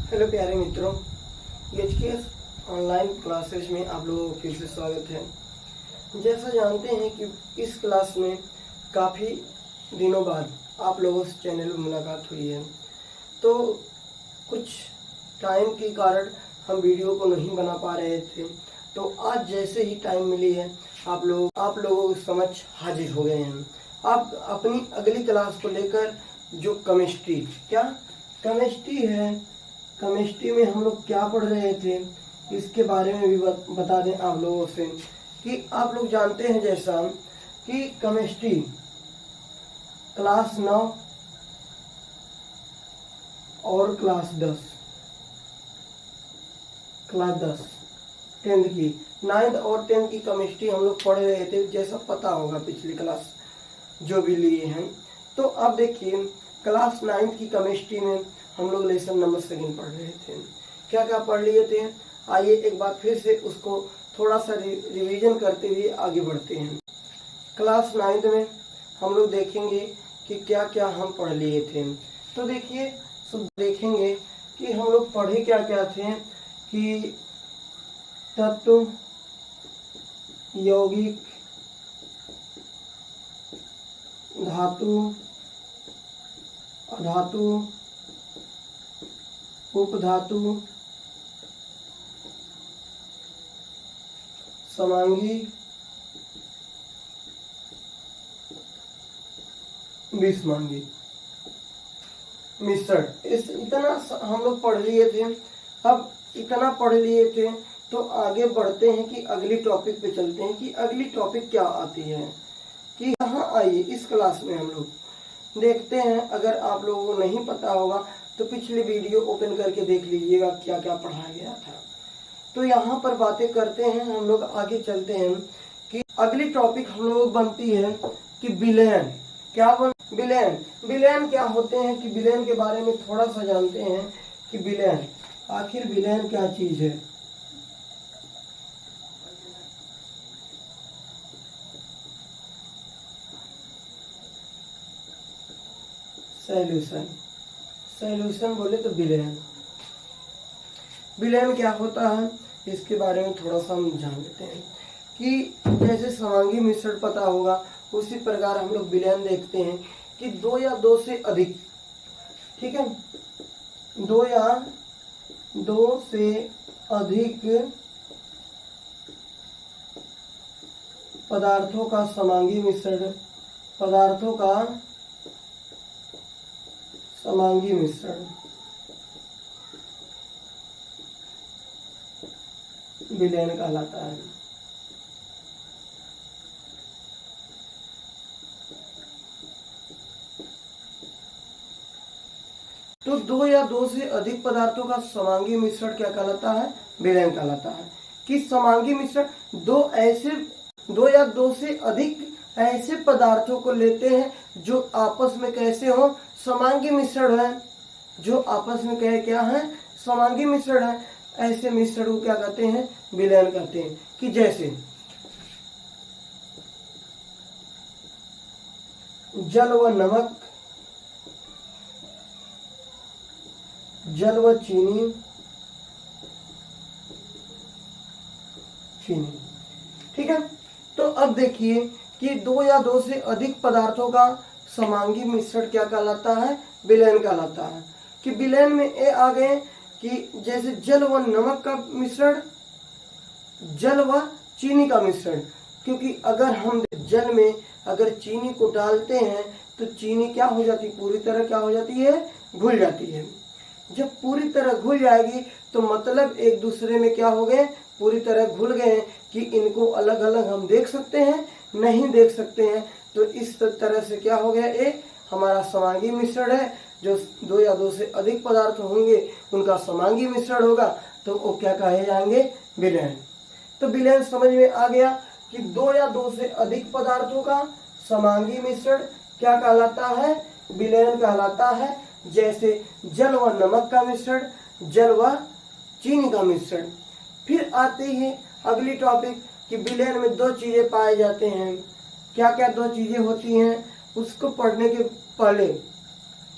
Hello प्यारे मित्रों, एचकेएस online classes में आप लोगों को फिर से स्वागत है। जैसा जानते हैं कि इस क्लास में काफ़ी दिनों बाद आप लोगों से चैनल में मुलाकात हुई है, तो कुछ टाइम के कारण हम वीडियो को नहीं बना पा रहे थे। तो आज जैसे ही टाइम मिली है आप लोगों के समक्ष हाजिर हो गए हैं। आप अपनी अगली क्लास को लेकर जो केमिस्ट्री है, केमिस्ट्री में हम लोग क्या पढ़ रहे थे इसके बारे में भी बता दें आप लोगों से कि आप लोग जानते हैं जैसा कि केमिस्ट्री क्लास 9 और क्लास 10 10th की 9th और 10th की केमिस्ट्री हम लोग पढ़ रहे थे, जैसा पता होगा पिछली क्लास जो भी लिए हैं। तो अब देखिए क्लास 9th की केमिस्ट्री में हम लोग लेसन नंबर 2 पढ़ रहे थे। क्या क्या पढ़ लिए थे, आइए एक बार फिर से उसको थोड़ा सा रिवीजन करते हुए आगे बढ़ते हैं। क्लास 9th में हम लोग देखेंगे कि क्या क्या हम पढ़ लिए थे। तो देखिए सब देखेंगे कि हम लोग पढ़े क्या क्या थे कि तत्व, यौगिक, धातु, अधातु, उपधातु, समांगी, विषमांगी, मिश्रण। इस इतना हम लोग पढ़ लिए थे। अब इतना पढ़ लिए थे तो आगे बढ़ते हैं कि अगली टॉपिक पे चलते हैं कि अगली टॉपिक क्या आती है। कि यहाँ आइए इस क्लास में हम लोग देखते हैं, अगर आप लोगों को नहीं पता होगा तो पिछली वीडियो ओपन करके देख लीजिएगा क्या क्या पढ़ाया गया था। तो यहाँ पर बातें करते हैं, हम लोग आगे चलते हैं कि अगली टॉपिक हम लोग बनती है कि विलयन। विलयन क्या होते हैं कि विलयन के बारे में थोड़ा सा जानते हैं कि विलयन, आखिर विलयन क्या चीज है। सॉल्यूशन बोले तो विलयन क्या होता है इसके बारे में थोड़ा सा हम जान लेते हैं कि जैसे समांगी मिश्रण पता होगा, उसी प्रकार हम लोग विलयन देखते हैं कि 2 या 2 से अधिक, ठीक है, 2 या 2 से अधिक पदार्थों का समांगी मिश्रण, विलयन कहलाता है। तो 2 या 2 से अधिक पदार्थों का समांगी मिश्रण क्या कहलाता है, विलयन कहलाता है। कि समांगी मिश्रण 2 या 2 से अधिक ऐसे पदार्थों को लेते हैं जो आपस में कैसे हो, समांगी मिश्रण है, जो आपस में क्या है, समांगी मिश्रण है। ऐसे मिश्रण को क्या कहते हैं, विलयन कहते हैं। कि जैसे जल व नमक, जल व चीनी, ठीक है। तो अब देखिए कि 2 या 2 से अधिक पदार्थों का समांगी मिश्रण क्या कहलाता है, विलयन कहलाता है। कि विलयन में ये आ गए कि जैसे जल व नमक का मिश्रण, जल व चीनी का मिश्रण। क्योंकि अगर हम जल में अगर चीनी को डालते हैं तो चीनी क्या हो जाती है, पूरी तरह क्या हो जाती है, घुल जाती है। जब पूरी तरह घुल जाएगी तो मतलब एक दूसरे में क्या हो गए, पूरी तरह घुल गए कि इनको अलग अलग हम देख सकते हैं, नहीं देख सकते हैं। तो इस तरह से क्या हो गया, ये हमारा समांगी मिश्रण है। जो 2 या 2 से अधिक पदार्थ होंगे उनका समांगी मिश्रण होगा तो वो क्या कहे जाएंगे, विलयन। तो विलयन समझ में आ गया कि 2 या 2 से अधिक पदार्थों का समांगी मिश्रण क्या कहलाता है, विलयन कहलाता है। जैसे जल व नमक का मिश्रण, जल व चीनी का मिश्रण। फिर आती है अगली टॉपिक कि विलयन में 2 चीजें पाए जाते हैं। क्या क्या 2 चीजें होती हैं उसको पढ़ने के पहले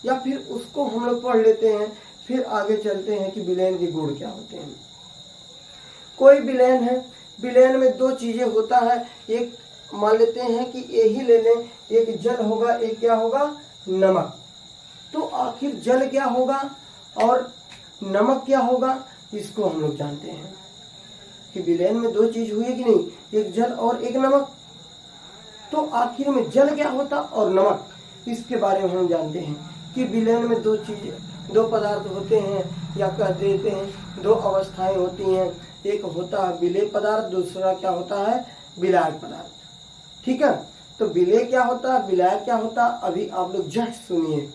या फिर उसको हम लोग पढ़ लेते हैं, फिर आगे चलते हैं कि विलयन के गुण क्या होते हैं। कोई विलयन है, विलयन में दो चीजें होता है, एक मान लेते हैं कि यही ले लें, एक जल होगा, एक क्या होगा, नमक। तो आखिर जल क्या होगा और नमक क्या होगा, इसको हम लोग जानते हैं कि विलयन में दो चीज हुई कि नहीं, एक जल और एक नमक। तो आखिर में जल क्या होता और नमक, इसके बारे में हम जानते हैं कि विलयन में दो चीज, दो पदार्थ होते हैं, या कह देते हैं दो अवस्थाएं होती हैं। एक होता है विलेय पदार्थ, दूसरा क्या होता है, विलायक पदार्थ। ठीक है, तो विलेय क्या होता है, विलायक क्या होता है, अभी आप लोग जस्ट सुनिए।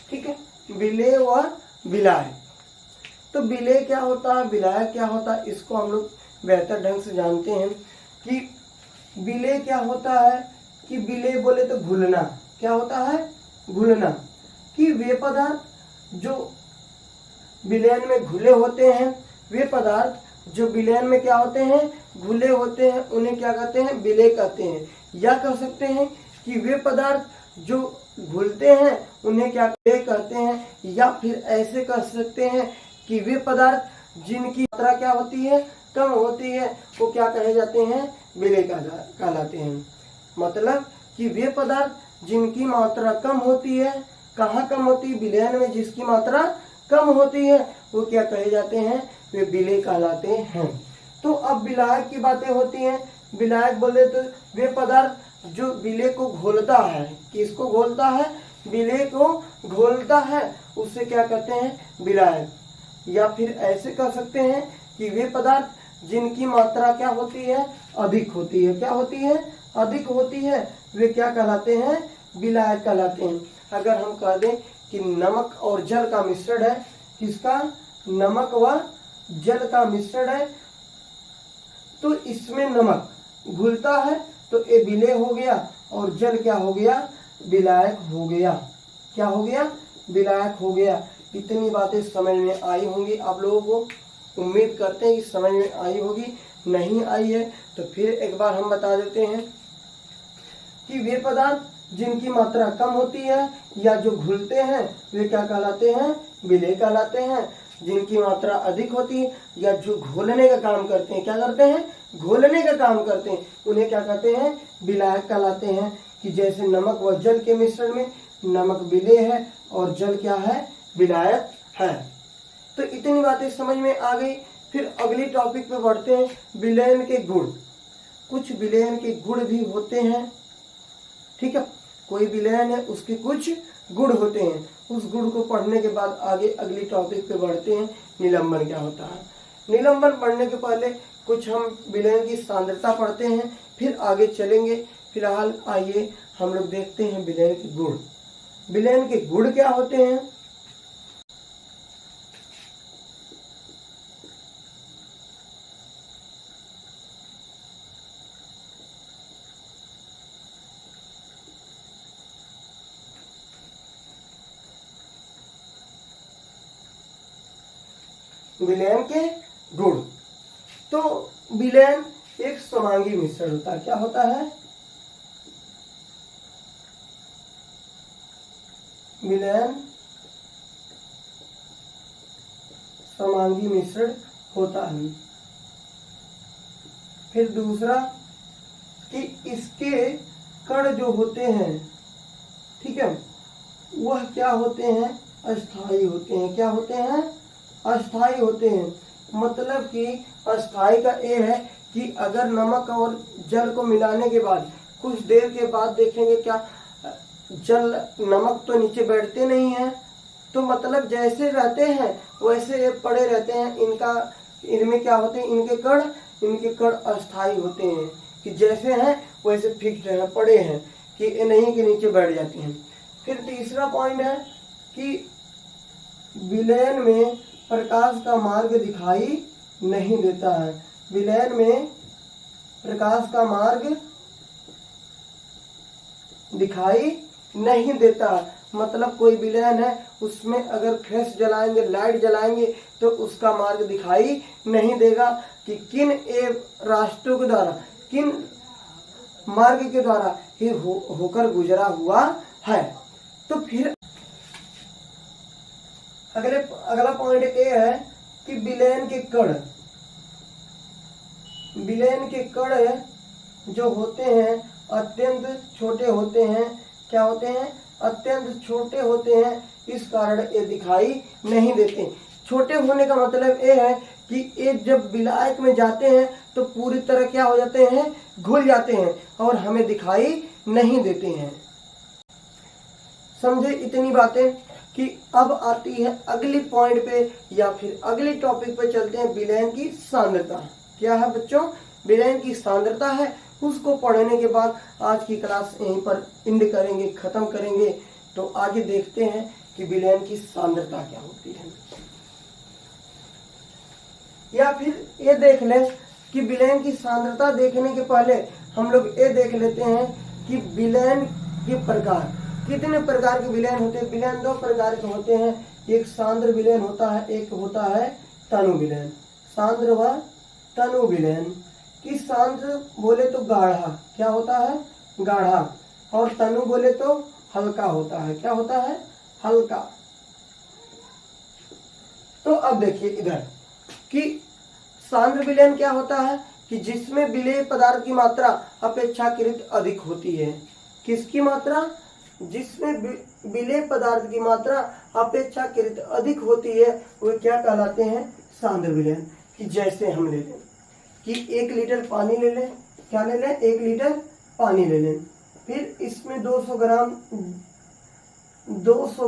ठीक है, विलेय व विलायक। तो विलेय क्या होता है, विलायक क्या होता है, इसको हम लोग बेहतर ढंग से जानते हैं कि विलेय क्या होता है, कि विलेय बोले तो घुलना, क्या होता है, घुलना। कि वे पदार्थ जो विलयन में घुले होते हैं, वे पदार्थ जो विलयन में क्या होते हैं, घुले होते हैं, उन्हें क्या कहते हैं, विलेय कहते हैं। या कह सकते हैं कि वे पदार्थ जो घुलते हैं उन्हें क्या कहते हैं, या फिर ऐसे कह सकते हैं कि वे पदार्थ जिनकी मात्रा क्या होती है, कम होती है, वो क्या कहे जाते हैं, विलेय कहलाते हैं। मतलब कि वे पदार्थ जिनकी मात्रा कम होती है, कहाँ कम होती है, विलयन में जिसकी मात्रा कम होती है, वो क्या कहे जाते हैं, वे विलेय कहलाते हैं। तो अब विलायक की बातें होती हैं। विलायक बोले तो वे पदार्थ जो विलेय को घोलता है, किसको घोलता है, विलेय को घोलता है, उससे क्या कहते हैं, विलायक। या फिर ऐसे कह सकते हैं कि वे पदार्थ जिनकी मात्रा क्या होती है, अधिक होती है, क्या होती है, अधिक होती है, वे क्या कहलाते हैं, विलायक कहलाते हैं। अगर हम कह दें कि नमक और जल का मिश्रण है, किसका, नमक व जल का मिश्रण है, तो इसमें नमक घुलता है तो ये विलेय हो गया, और जल क्या हो गया, विलायक हो गया। क्या हो गया, विलायक हो गया। इतनी बातें समझ में आई होंगी आप लोगों को, उम्मीद करते हैं कि समझ में आई होगी। नहीं आई है तो फिर एक बार हम बता देते हैं कि वे पदार्थ जिनकी मात्रा कम होती है या जो घुलते हैं, वे क्या कहलाते हैं, विलेय कहलाते हैं। जिनकी मात्रा अधिक होती है या जो घोलने का काम करते हैं, क्या करते हैं, घोलने का काम करते हैं, उन्हें क्या कहते हैं, विलायक कहलाते हैं। कि जैसे नमक व जल के मिश्रण में नमक विलेय है और जल क्या है, विलायक है। तो इतनी बातें समझ में आ गई। फिर अगली टॉपिक पे बढ़ते हैं, विलयन के गुण। कुछ विलयन के गुण भी होते हैं। ठीक है, कोई विलयन है उसके कुछ गुण होते हैं, उस गुण को पढ़ने के बाद आगे अगली टॉपिक पे बढ़ते हैं, निलंबन क्या होता है। निलंबन पढ़ने के पहले कुछ हम विलयन की सांद्रता पढ़ते हैं, फिर आगे चलेंगे। फिलहाल आइए हम लोग देखते हैं विलयन के गुण। विलयन के गुण क्या होते हैं। विलयन के गुण, तो विलयन एक समांगी मिश्रण होता है। क्या होता है, विलयन समांगी मिश्रण होता है। फिर दूसरा कि इसके कण जो होते हैं, ठीक है, वह क्या होते हैं, अस्थाई होते हैं। क्या होते हैं, अस्थाई होते हैं। मतलब कि अस्थाई का ये है कि अगर नमक और जल को मिलाने के बाद कुछ देर के बाद देखेंगे क्या जल, नमक तो नीचे बैठते नहीं है, तो मतलब जैसे रहते हैं वैसे ये पड़े रहते हैं। इनमें क्या होते हैं, इनके कण अस्थाई होते हैं, कि जैसे हैं वैसे फिक्स्ड हैं, पड़े हैं, कि नहीं कि नीचे बैठ जाते हैं। फिर तीसरा पॉइंट है कि विलयन में प्रकाश का मार्ग दिखाई नहीं देता है। विलयन में प्रकाश का मार्ग दिखाई नहीं देता। मतलब कोई विलयन है, उसमें अगर फ्लैश जलाएंगे, लाइट जलाएंगे, तो उसका मार्ग दिखाई नहीं देगा कि किन रास्तों के द्वारा, किन मार्ग के द्वारा ही होकर गुजरा हुआ है। तो फिर अगला पॉइंट ये है कि विलयन के कण जो होते हैं अत्यंत छोटे होते हैं। क्या होते हैं? अत्यंत छोटे होते हैं, इस कारण ये दिखाई नहीं देते। छोटे होने का मतलब ये है कि ये जब विलायक में जाते हैं तो पूरी तरह क्या हो जाते हैं? घुल जाते हैं और हमें दिखाई नहीं देते हैं। समझे इतनी बातें कि अब आती है अगली पॉइंट पे या फिर अगली टॉपिक पे चलते हैं, विलयन की सांद्रता। क्या है बच्चों? विलयन की सांद्रता है। उसको पढ़ने के बाद आज की क्लास यहीं पर एंड करेंगे, खत्म करेंगे। तो आगे देखते हैं कि विलयन की सांद्रता क्या होती है। या फिर ये देख ले कि विलयन की सांद्रता देखने के पहले हम लोग ये देख लेते हैं कि विलयन के प्रकार, कितने प्रकार के विलयन होते हैं। विलयन दो प्रकार के होते हैं, एक सांद्र विलयन होता है, एक होता है तनु विलयन। सांद्र व तनु विलयन। कि सांद्र बोले तो गाढ़ा, क्या होता है? गाढ़ा। और तनु बोले तो हल्का होता है। क्या होता है? हल्का। तो अब देखिए इधर कि सांद्र विलयन क्या होता है कि जिसमें विलेय पदार्थ की मात्रा अपेक्षाकृत अधिक होती है। किसकी मात्रा? जिसमें विलेय पदार्थ की मात्रा अपेक्षाकृत अधिक होती है, वो क्या कहलाते हैं? सांद्र विलयन। कि जैसे हम ले लें कि 1 लीटर पानी ले लें। क्या ले लें? 1 लीटर पानी ले लें। फिर इसमें 200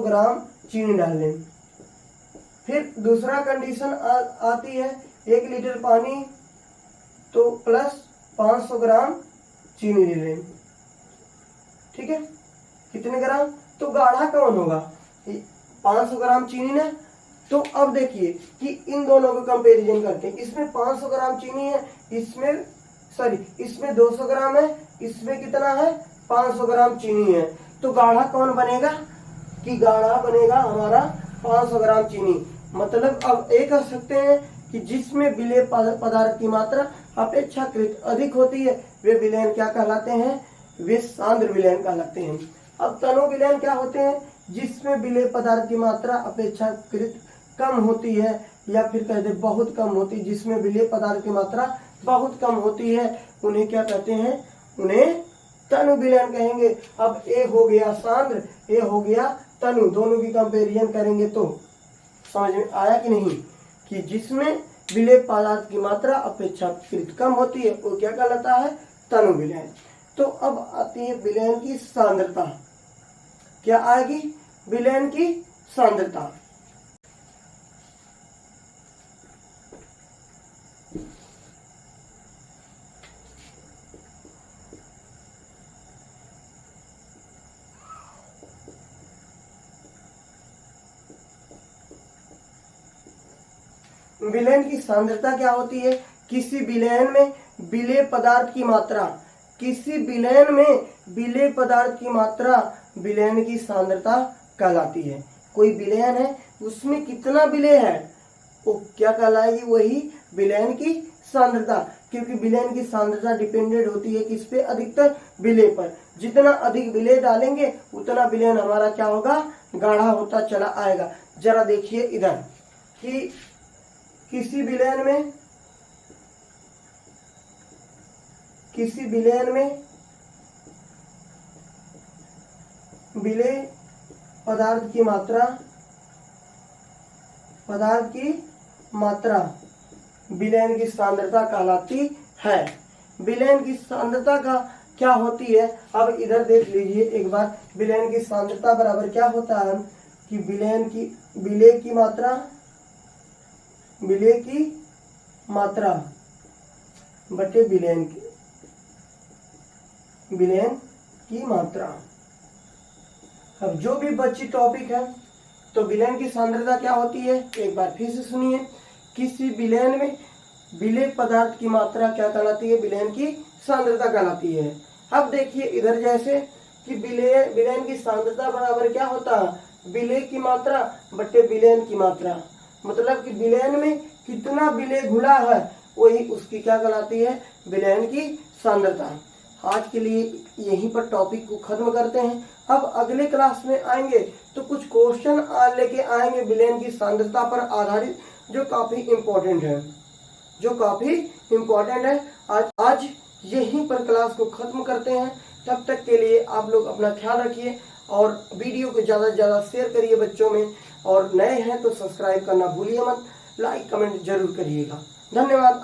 ग्राम चीनी डाल लें। फिर दूसरा कंडीशन आती है 1 लीटर पानी तो प्लस 500 ग्राम चीनी ले लें। ठीक है? कितने ग्राम? तो गाढ़ा कौन होगा? 500 ग्राम चीनी ने। तो अब देखिए कि इन दोनों को कंपैरिजन करते हैं। इसमें 500 ग्राम चीनी है, इसमें 200 ग्राम है, इसमें कितना है? 500 ग्राम चीनी है। तो गाढ़ा कौन बनेगा? कि गाढ़ा बनेगा हमारा 500 ग्राम चीनी। मतलब अब ये कह सकते हैं कि जिसमें विलेय पदार्थ की मात्रा अपेक्षाकृत अधिक होती है, वे विलयन क्या कहलाते हैं? वे सांद्र विलयन कहलाते हैं। अब तनु विलयन क्या होते हैं? जिसमें विलेय पदार्थ की मात्रा अपेक्षाकृत कम होती है, या फिर कहते बहुत कम होती है। जिसमें विलेय पदार्थ की मात्रा बहुत कम होती है, उन्हें क्या कहते हैं? उन्हें तनु विलयन कहेंगे। अब ए हो गया सांद्र, ए हो गया तनु, दोनों की कंपेरिजन करेंगे तो समझ में आया कि नहीं? कि जिसमें विलेय पदार्थ की मात्रा अपेक्षाकृत कम होती है, वो क्या कहलाता है? तनु विलयन। तो अब आती है विलयन की सांद्रता। क्या आएगी? विलयन की सांद्रता। विलयन की सांद्रता क्या होती है? किसी विलयन में विलेय पदार्थ की मात्रा, किसी विलयन में विलेय पदार्थ की मात्रा विलयन की सांद्रता कहलाती है। कोई विलयन है, उसमें कितना विलेय है, वो क्या कहलाएगी? वही विलयन की सांद्रता। क्योंकि विलयन की सांद्रता डिपेंडेंट होती है किस पे? अधिकतर विलेय पर। जितना अधिक विलेय डालेंगे उतना विलयन हमारा क्या होगा? गाढ़ा होता चला आएगा। जरा देखिए इधर कि किसी विलयन में विलेय पदार्थ की मात्रा विलयन की सांद्रता कहलाती है। विलयन की सांद्रता का क्या होती है? अब इधर देख लीजिए एक बार। विलयन की सांद्रता बराबर क्या होता है कि विलेय की मात्रा बटे विलयन की मात्रा। अब जो भी बच्ची टॉपिक है, तो विलयन की सांद्रता क्या होती है? एक बार फिर से सुनिए। किसी विलयन में विलेय पदार्थ की मात्रा क्या कहलाती है? विलयन की सांद्रता कहलाती है। अब देखिए इधर जैसे कि विलेन की सांद्रता बराबर क्या होता है, विलेय की मात्रा बट्टे विलेन की मात्रा। मतलब कि विलेन में कितना विलेय घुला है वही उसकी क्या कहलाती है, विलेन की सांद्रता। आज के लिए यहीं पर टॉपिक को खत्म करते हैं। अब अगले क्लास में आएंगे तो कुछ क्वेश्चन लेके आएंगे विलेन की सांद्रता पर आधारित, जो काफी इम्पोर्टेंट है, आज यहीं पर क्लास को खत्म करते हैं। तब तक के लिए आप लोग अपना ख्याल रखिए और वीडियो को ज़्यादा से ज़्यादा शेयर करिए बच्चों में, और नए हैं तो सब्सक्राइब करना भूलिए मत, लाइक कमेंट जरूर करिएगा। धन्यवाद।